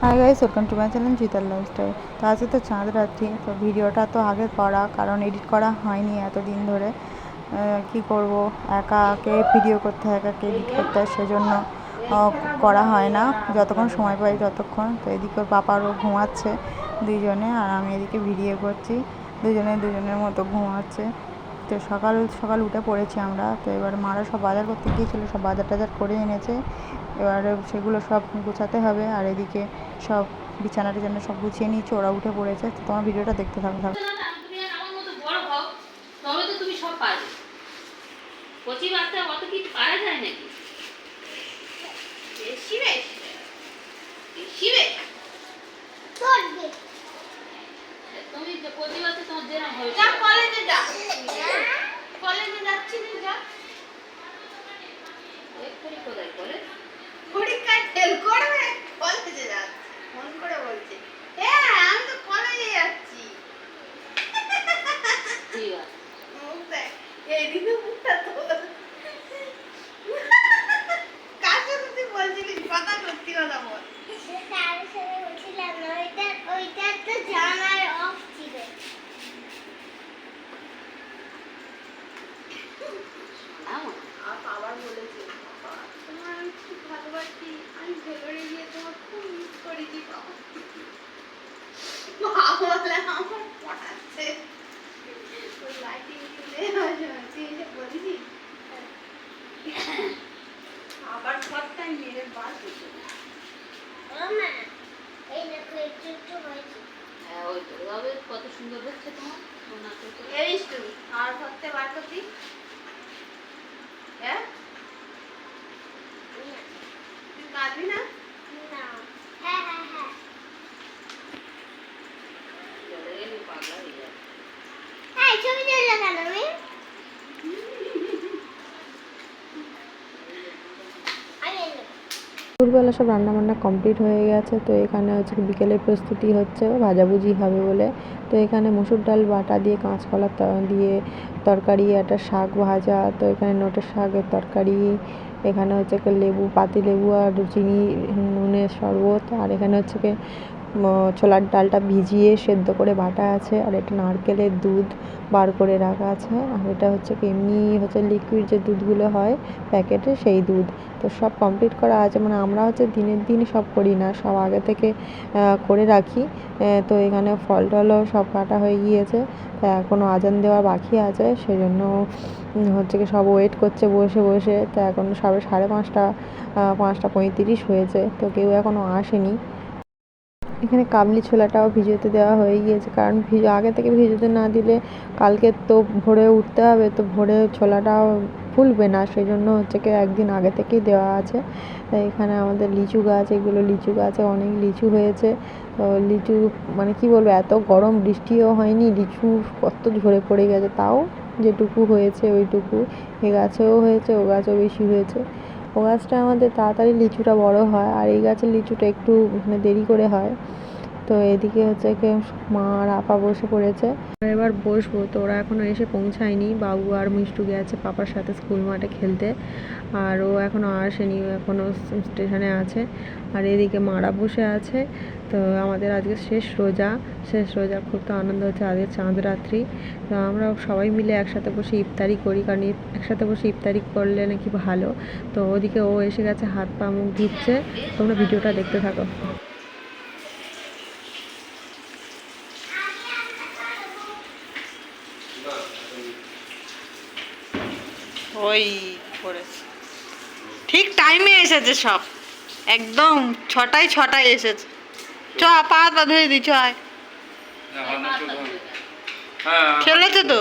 High guys, welcome to my channel digital lifestyle. তো আজকে তো চাঁদ রাত্রি, তো ভিডিওটা তো আগে করা, কারণ এডিট করা হয়নি এতদিন ধরে। কি করব, একাকে ভিডিও করতে হয়, একাকে এডিট করতে হয়, সেজন্য করা হয় না। যতক্ষণ সময় পাই ততক্ষণ। তো এদিকে ওর পাপারও ঘুমাচ্ছে দুইজনে, আর আমি এদিকে ভিডিও করছি। দুজনের মতো ঘুমাচ্ছে। তো সকাল সকাল উঠে পড়েছি আমরা। তো এবার মারা সব বাজার করতে গিয়েছিলো, সব বাজার টাজার করে এনেছে। এবারে সেগুলো সব গুছাতে হবে। আর এদিকে সব বিছানা টিছানা সব গুছিয়ে নিয়েছে, ওরা উঠে পড়েছে। তো তোমার ভিডিওটা দেখতে থাকো। পরীক্ষায় ফেল করবে, কলেজে যাচ্ছে, ফোন করে বলছে হ্যাঁ আমি তো কলেজে যাচ্ছি। ঠিক আছে, মুখ দেখ, এইদিকে মুখটা তো কাছে তুই বলছিলিস কথা, সত্যি কথা বল। তার সাথে উঠিলাম না, ওইটা তো জানার অফ ছিল। আবার বলেছে তোমার আমি খুব ভালোবাসি, আমি ভেলোরে গিয়ে তোমার খুব মিস করেছি। বলে আমার পটাচ্ছে লাইটিং তুলে তুই এসে বলিনি আবার সবটাই মেরে বাস হচ্ছে। এই দেখো একটু একটু হয়েছে। হ্যাঁ ওই তো কত সুন্দর হচ্ছে তোমার। আর ধরতে বার করছি। হ্যাঁ তুই কাঁদবি না? না। হ্যাঁ হ্যাঁ হ্যাঁ চলে গেলি, পাগলা হয়ে যাবে। হ্যাঁ ছবি তুললে কেন আমি? দুপুরবেলা সব রান্নাবান্না কমপ্লিট হয়ে গেছে। তো এখানে হচ্ছে বিকেলের প্রস্তুতি হচ্ছে, ভাজাভুজি হবে বলে। তো এখানে মুসুর ডাল বাটা দিয়ে, কাঁচকলা দিয়ে তরকারি, একটা শাক ভাজা। তো এখানে নোটের শাকের তরকারি, এখানে হচ্ছে লেবু, পাতি লেবু আর চিনি, নুনের শরবত। আর এখানে হচ্ছে ছোলার ডালটা ভিজিয়ে সেদ্ধ করে বাটা আছে। আর এটা নারকেলের দুধ বার করে রাখা আছে। আর এটা হচ্ছে এমনি হচ্ছে লিকুইড যে দুধগুলো হয় প্যাকেটে, সেই দুধ। তো সব কমপ্লিট করা আছে, মানে আমরা হচ্ছে দিনের দিন সব করি না, সব আগে থেকে করে রাখি। তো এখানে ফল টলও সব কাটা হয়ে গিয়েছে। তো এখনও আজান দেওয়া বাকি আছে, সেজন্য হচ্ছে কি সব ওয়েট করছে বসে বসে। তো এখন সবে 5:30, 5:35 হয়েছে। তো কেউ এখনও আসেনি। এখানে কাবলি ছোলাটাও ভিজোতে দেওয়া হয়ে গিয়েছে, কারণ আগে থেকে ভিজোতে না দিলে কালকে তো ভোরে উঠতে হবে, তো ভোরে ছোলাটাও ফুলবে না, সেই জন্য হচ্ছে কি একদিন আগে থেকেই দেওয়া আছে। এখানে আমাদের লিচু গাছ, এগুলো লিচু গাছে অনেক লিচু হয়েছে। তো লিচু মানে কি বলবো, এত গরম, বৃষ্টিও হয়নি, লিচু কত ঝরে পড়ে গেছে। তাও যেটুকু হয়েছে ওইটুকু, এ গাছেও হয়েছে, ও গাছেও বেশি হয়েছে। ও গাছটা আমাদের তাড়াতাড়ি লিচুটা বড় হয়, আর এই গাছের লিচুটা একটু মানে দেরি করে হয়। তো এদিকে হচ্ছে কি মা আর আপা বসে পড়েছে, এবার বসবো। তো ওরা এখনো এসে পৌঁছায়নি, বাবু আর মিষ্টু গেছে পাপার সাথে স্কুল মাঠে খেলতে, আর ও এখনো আসেনি, ও এখনো স্টেশনে আছে। আর এদিকে মারা বসে আছে। তো আমাদের আজকে শেষ রোজা, খুব তো আনন্দ হচ্ছে, আজকে চাঁদ রাত্রি। তো আমরা সবাই মিলে একসাথে বসে ইফতারি করি, কারণ একসাথে বসে ইফতারি করলে নাকি ভালো। তো ওদিকে ও এসে গেছে, হাত পা মুখ ধুচ্ছে। তোমরা ভিডিওটা দেখতে থাকো। ওই পড়েছে, ঠিক টাইমে এসেছে সব, একদম 6টায় এসেছে। চ পা ধুয়ে দি, চয় খেলেছে তো।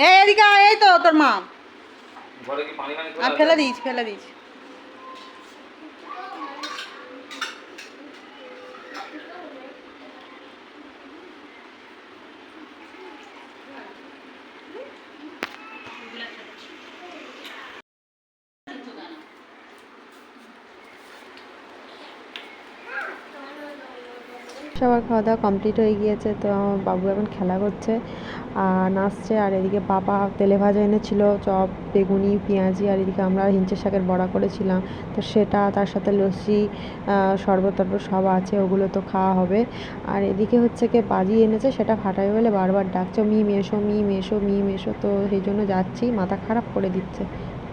এদিকে এই তো তোর মা ফেলে দিয়েছি। সবার খাওয়া দাওয়া কমপ্লিট হয়ে গিয়েছে, তো আমার বাবু এখন খেলা করছে আর নাচছে। আর এদিকে বাবা তেলে ভাজা এনেছিল, চপ, বেগুনি, পেঁয়াজি, আর এদিকে আমরা হিঞ্চের শাকের বড়া করেছিলাম, তো সেটা, তার সাথে লস্যি, শরবত টরবত সব আছে, ওগুলো তো খাওয়া হবে। আর এদিকে হচ্ছে কি বাজি এনেছে, সেটা ফাটাবে বলে বারবার ডাকছে, মিম এসো, মিম এসো, মিম এসো, তো সেই জন্য যাচ্ছি, মাথা খারাপ করে দিচ্ছে।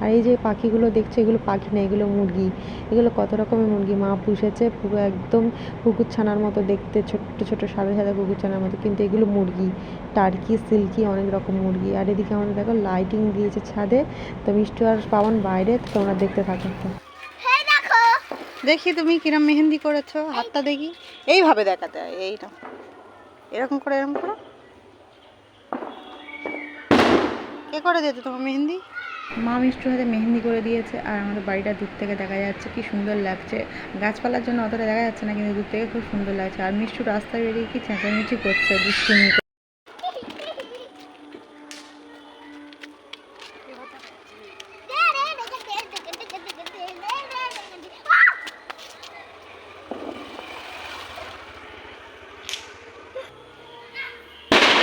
আর এই যে পাখিগুলো দেখছো, এগুলো পাখি না, এগুলো মুরগি। এগুলো কত রকমের মুরগি মা পুষেছে, পুরো একদম কুকুর ছানার মতো দেখতে, ছোট্ট ছোট সাদা সাদা কুকুর ছানার মতো, কিন্তু এগুলো মুরগি, টার্কি, সিল্কি, অনেক রকম মুরগি। আর এদিকে আমাদের দেখো লাইটিং দিয়েছে ছাদে, তো মিষ্টি আর পাবন বাইরে, তো তোমরা দেখতে থাকো। দেখি তুমি কিরম মেহেন্দি করেছো, হাতটা দেখি। এইভাবে দেখাতে হয়, এইটা এরকম করে, এরকম করে। কে করে দিয়েছে তোমার মেহেন্দি? মা মিষ্টির হাতে মেহেন্দি করে দিয়েছে। আর আমাদের বাড়িটা দূর থেকে দেখা যাচ্ছে, কি সুন্দর লাগছে। গাছপালার জন্য অতটা দেখা যাচ্ছে না, কিন্তু দূর থেকে খুব সুন্দর লাগছে। আর মিষ্টি রাস্তায় বেরিয়ে কি চেঁচামেচি করছে, দুষ্টুমি।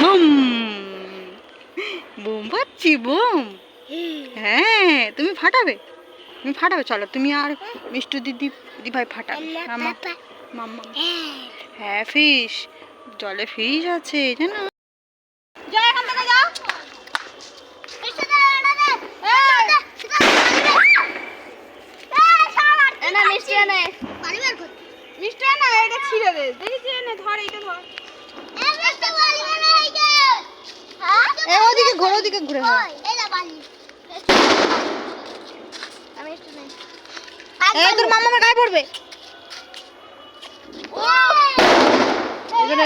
বুম বুম পাচ্ছি, বুম। হ্যাঁ, তুমি ফাটাবে, তুমি ফাটাবে, চলো তুমি আর মিষ্টি দিদি ভাই ফাটাবে। মাম্মা, হ্যাঁ ফিশ, জলে ফিশ আছে জানো। যাও এখান থেকে, যাও। মিষ্টি না, এটা ছিঁড়ে দে, দেখি যে এনে ধর, এইটা ধর। ওদিকে ঘোরো, ওদিকে ঘুরে তোর মাম্মা গায়ে পড়বে।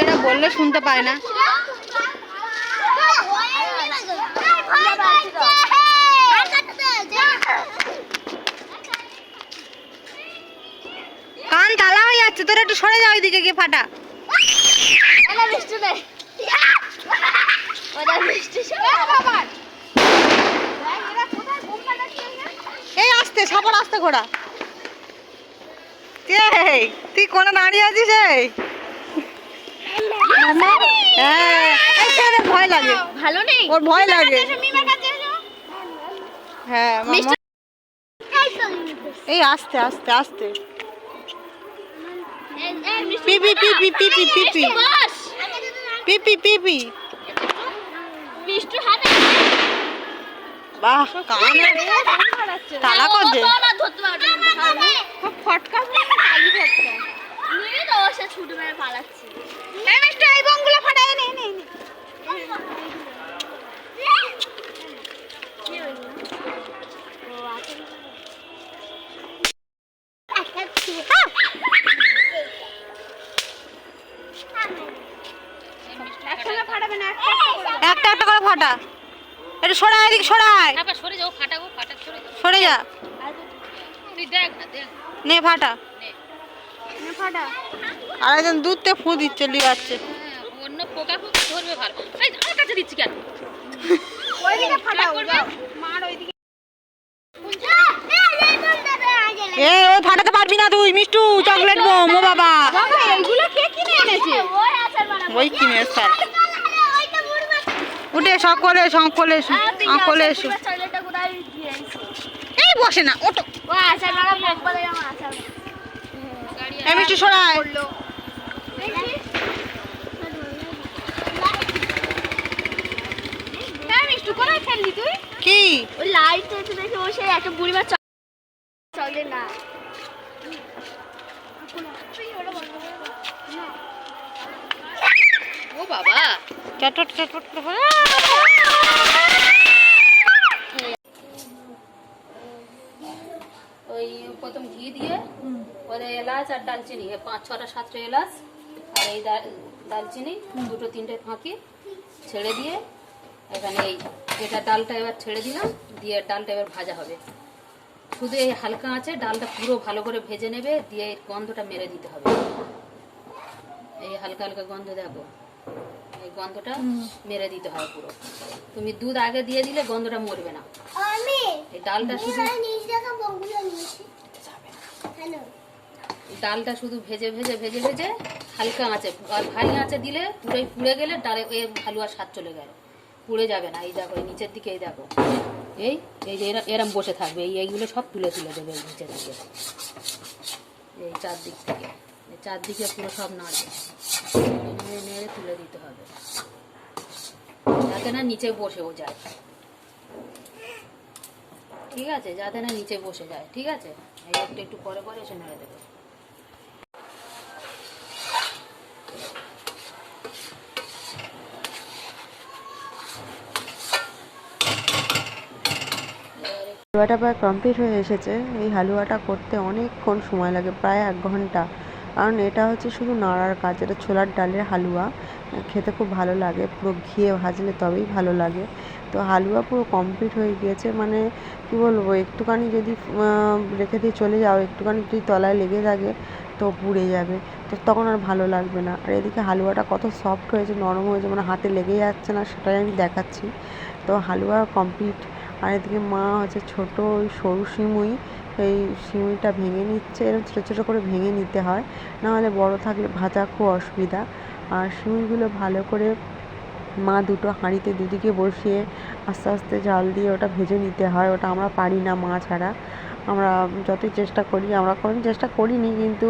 এরা বললে শুনতে পায় না। কান তালা হয়ে যাচ্ছে, তোর একটু সরে যাও ওইদিকে গিয়ে ফাটা। এই আস্তে, সাপড় আস্তে ঘোড়া। তুই কোন দাঁড়িয়ে আছিস? ভয় লাগে, ভালো নেই, ওর ভয় লাগে। হ্যাঁ, এই আস্তে আস্তে আস্তে। পিপি পিপি পিপি পিপি পিপি পিপি। বাহ, কানে তালা কর দে। ফটকা ছুটে মেরে পালাচ্ছি। এই বমগুলো ফাটায় নে, নে নে। একটা একটা করে ফাটা। এটা সরাই, এদিকে সরাই। সরে যাও, ফাটাবো, ফাটা, সরে যা। তুই দেখ না, দেখ নে, ফাটা নে, ফাটা। আর একজন দুধ তে ফু দিচ্ছে, লিগাচ্ছে। অন্য পোকা পোকা ধরবে ভালো। এই আমার কাছে দিচ্ছি কেন? ওইদিকে ফাটাও, মার ওইদিকে। এই ওই ফাটাতে পারবি না তুই, মিষ্টু। চকলেট বোম, ও বাবা, এইগুলো কে কিনে এনেছে? ওই কিনে এসে উঠে সকলে সকলে সকলে এসো। এই বসে না, ওটো। এই মিষ্টি সরাই। মিষ্টি কোথায় খেললি তুই? কি ওই লাইট দেখে বসে একটা বুড়িমা চলে না। ও বাবা, চটপট চটপট করে। ওই প্রথম ঘি দিয়ে, পরে এলাচ আর ডালচিনি, 5-6টা 7টা এলাচ, আর এই দালচিনি 2-3টে ফাঁকি ছেড়ে দিয়ে, এখানে এই এটা ডালটা এবার ছেড়ে দিলাম, দিয়ে ডালটা এবার ভাজা হবে। শুধু এই হালকা আছে, ডালটা পুরো ভালো করে ভেজে নেবে, দিয়ে এই গন্ধটা মেরে দিতে হবে। এই হালকা হালকা গন্ধ, দেখো এই গন্ধটা মেরে দিতে হয় পুরো। তুমি দুধ আগে দিয়ে দিলে গন্ধটা মরবে না। এই ডালটা শুধু, ডালটা শুধু ভেজে ভেজে ভেজে ভেজে হালকা আঁচে, আর ভারী আঁচে দিলে পুরোই পুড়ে গেলে ডালে হালুয়ার স্বাদ চলে গেল, পুড়ে যাবে না। এই দেখো এই নিচের দিকে, এই দেখো এই এই যে এরম বসে থাকবে, এইগুলো সব তুলে তুলে দেবে এই নিচের দিকে, এই চারদিক থেকে, এই চারদিকে পুরো সব নাড়বে, নেড়ে নেড়ে তুলে দিতে হবে যাতে না নিচে বসেও যায়। ঠিক আছে, যাতে না নিচে বসে যায়। ঠিক আছে, এই একটু একটু পরে পরে এসে নেড়ে দেবে। হালুয়াটা প্রায় কমপ্লিট হয়ে এসেছে। এই হালুয়াটা করতে অনেকক্ষণ সময় লাগে, প্রায় 1 ঘন্টা। কারণ এটা হচ্ছে শুধু নাড়ার কাজ। এটা ছোলার ডালের হালুয়া, খেতে খুব ভালো লাগে, পুরো ঘিয়ে ভাজলে তবেই ভালো লাগে। তো হালুয়া পুরো কমপ্লিট হয়ে গিয়েছে, মানে কি বলবো, একটুখানি যদি রেখে দিয়ে চলে যাও, একটুখানি যদি তলায় লেগে থাকে তো পুড়ে যাবে, তো তখন আর ভালো লাগবে না। আর এদিকে হালুয়াটা কত সফট হয়েছে, নরম হয়েছে, মানে হাতে লেগে যাচ্ছে না, সেটাই আমি দেখাচ্ছি। তো হালুয়া কমপ্লিট। আর এদিকে মা হচ্ছে ছোটো ওই সরু সিমুই, এই সিমুইটা ভেঙে নিচ্ছে। এরকম ছোটো ছোটো করে ভেঙে নিতে হয়, নাহলে বড় থাকলে ভাজা খুব অসুবিধা। আর সিমুইগুলো ভালো করে মা দুটো হাঁড়িতে দুদিকে বসিয়ে আস্তে আস্তে জাল দিয়ে ওটা ভেজে নিতে হয়। ওটা আমরা পারি না মা ছাড়া। আমরা যতই চেষ্টা করি, আমরা কোনোদিন চেষ্টা করিনি, কিন্তু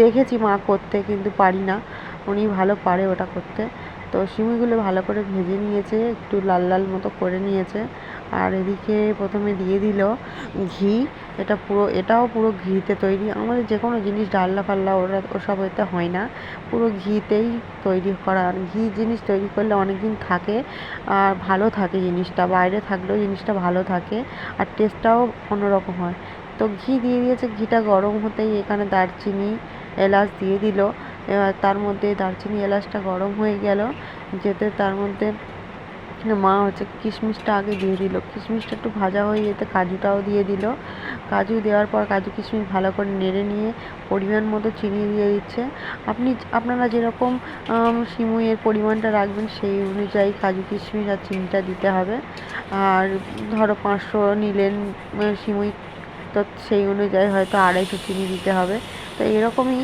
দেখেছি মা করতে, কিন্তু পারি না। উনি ভালো পারে ওটা করতে। তো সিমুইগুলো ভালো করে ভেজে নিয়েছে, একটু লাল লাল মতো করে নিয়েছে। আর এদিকে প্রথমে দিয়ে দিল ঘি। এটাও পুরো ঘিতে তৈরি। আমাদের যে কোনো জিনিস ডালনা ফাল্লা ওসব এতে হয় না, পুরো ঘিতেই তৈরি করা। আর ঘি জিনিস তৈরি করলে অনেক দিন থাকে, আর ভালো থাকে জিনিসটা, বাইরে থাকলেও জিনিসটা ভালো থাকে, আর টেস্টটাও অন্যরকম হয়। তো ঘি দিয়ে দিয়েছে, ঘিটা গরম হতেই এখানে দারচিনি এলাচ দিয়ে দিল। এবার তার মধ্যে দারচিনি এলাচটা গরম হয়ে গেল যেতে, তার মধ্যে মা হচ্ছে কিশমিশটা আগে দিয়ে দিল। কিশমিশটা একটু ভাজা হয়ে যেতে কাজুটাও দিয়ে দিল। কাজু দেওয়ার পর কাজু কিশমিশ ভালো করে নেড়ে নিয়ে পরিমাণ মতো চিনি দিয়ে দিচ্ছে। আপনারা যেরকম সিমুইয়ের পরিমাণটা রাখবেন সেই অনুযায়ী কাজু কিশমিশ আর চিনিটা দিতে হবে। আর ধরো 500 নিলেন সিমুই, তো সেই অনুযায়ী হয়তো 250 চিনি দিতে হবে। তো এরকমই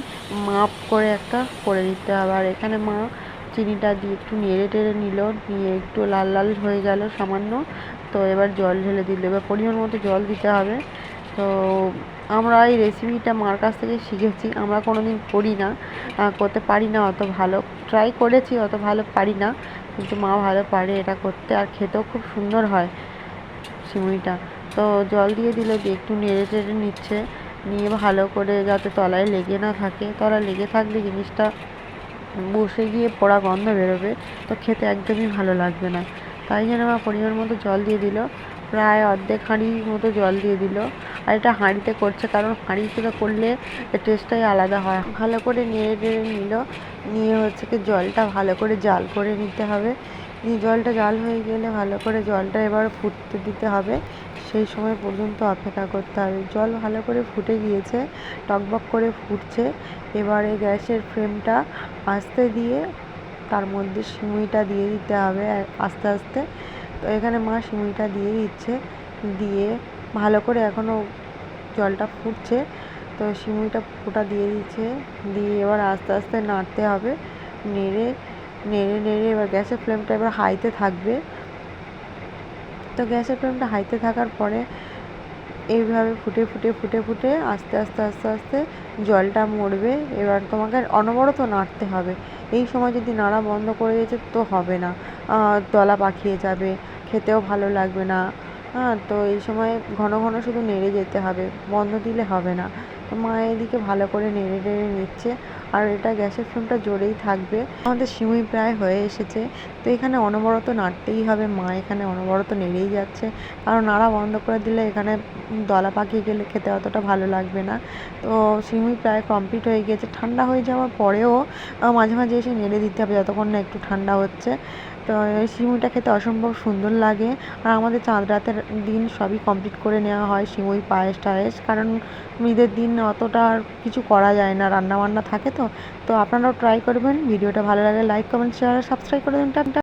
মাপ করে একটা করে দিতে হবে। আর এখানে মা চিনিটা দিয়ে একটু নেড়ে টেড়ে নিল, নিয়ে একটু লাল লাল হয়ে গেল সামান্য। তো এবার জল ঢেলে দিল, এবার পরিমাণ মতো জল দিতে হবে। তো আমরা এই রেসিপিটা মার কাছ থেকে শিখেছি, আমরা কোনো দিন করি না, করতে পারি না অত ভালো। ট্রাই করেছি, অত ভালো পারি না, কিন্তু মা ভালো পারে এটা করতে, আর খেতেও খুব সুন্দর হয় সিমুইটা। তো জল দিয়ে দিল, দিয়ে একটু নেড়ে চেড়ে নিচ্ছে, নিয়ে ভালো করে যাতে তলায় লেগে না থাকে। তলায় লেগে থাকলে জিনিসটা বসে গিয়ে পোড়া গন্ধ বেরোবে, তো খেতে একদমই ভালো লাগবে না। তাই জন্য আমার পরিমাণ মতো জল দিয়ে দিল, প্রায় অর্ধেক হাঁড়ির মতো জল দিয়ে দিল। আর এটা হাঁড়িতে করছে, কারণ হাঁড়িতে করলে টেস্টটাই আলাদা হয়। ভালো করে নেড়ে নেড়ে নিল, নিয়ে হচ্ছে কি জলটা ভালো করে জাল করে নিতে হবে। জলটা জাল হয়ে গেলে ভালো করে জলটা এবার ফুটতে দিতে হবে, সেই সময় পর্যন্ত অপেক্ষা করতে হবে। জল ভালো করে ফুটে গিয়েছে, টকবক করে ফুটছে। এবারে গ্যাসের ফ্লেমটা আস্তে দিয়ে তার মধ্যে সিমুইটা দিয়ে দিতে হবে আস্তে আস্তে। তো এখানে মা সিমুইটা দিয়ে দিচ্ছে, দিয়ে ভালো করে, এখনও জলটা ফুটছে, তো সিমুইটা ফোটা দিয়ে দিচ্ছে, দিয়ে এবার আস্তে আস্তে নাড়তে হবে। নেড়ে নেড়ে নেড়ে এবার গ্যাসের ফ্লেমটা এবার হাইতে থাকবে। তো গ্যাসের ফ্লেমটা হাইতে থাকার পরে এইভাবে ফুটে ফুটে ফুটে ফুটে আস্তে আস্তে আস্তে আস্তে জলটা মরবে। এবার তোমাকে অনবরত নাড়তে হবে। এই সময় যদি নাড়া বন্ধ করে দিয়েছে তো হবে না, দলা পাকিয়ে যাবে, খেতেও ভালো লাগবে না। তো এই সময় ঘন ঘন শুধু নেড়ে যেতে হবে, বন্ধ দিলে হবে না। তো মা এদিকে ভালো করে নেড়ে নেড়ে নিচ্ছে, আর এটা গ্যাসের ফ্লেমটা জোরেই থাকবে। আমাদের সিমুই প্রায় হয়ে এসেছে, তো এখানে অনবরত নাড়তেই হবে। মা এখানে অনবরত নেড়েই যাচ্ছে, কারণ নাড়া বন্ধ করে দিলে এখানে দলা পাকিয়ে গেলে খেতে অতটা ভালো লাগবে না। তো সিমুই প্রায় কমপ্লিট হয়ে গিয়েছে। ঠান্ডা হয়ে যাওয়ার পরেও মাঝে মাঝে এসে নেড়ে দিতে হবে যতক্ষণ না একটু ঠান্ডা হচ্ছে। তো এই সিমুইটা খেতে অসম্ভব সুন্দর লাগে। আর আমাদের চাঁদ রাতের দিন সবই কমপ্লিট করে নেওয়া হয়, সিমুই পায়েস টায়েস, কারণ ঈদের দিন অতটা আর কিছু করা যায় না, রান্না বান্না থাকে। তো আপনারাও ট্রাই করবেন। ভিডিওটা ভালো লাগলে লাইক কমেন্ট শেয়ার সাবস্ক্রাইব করে দেবেন।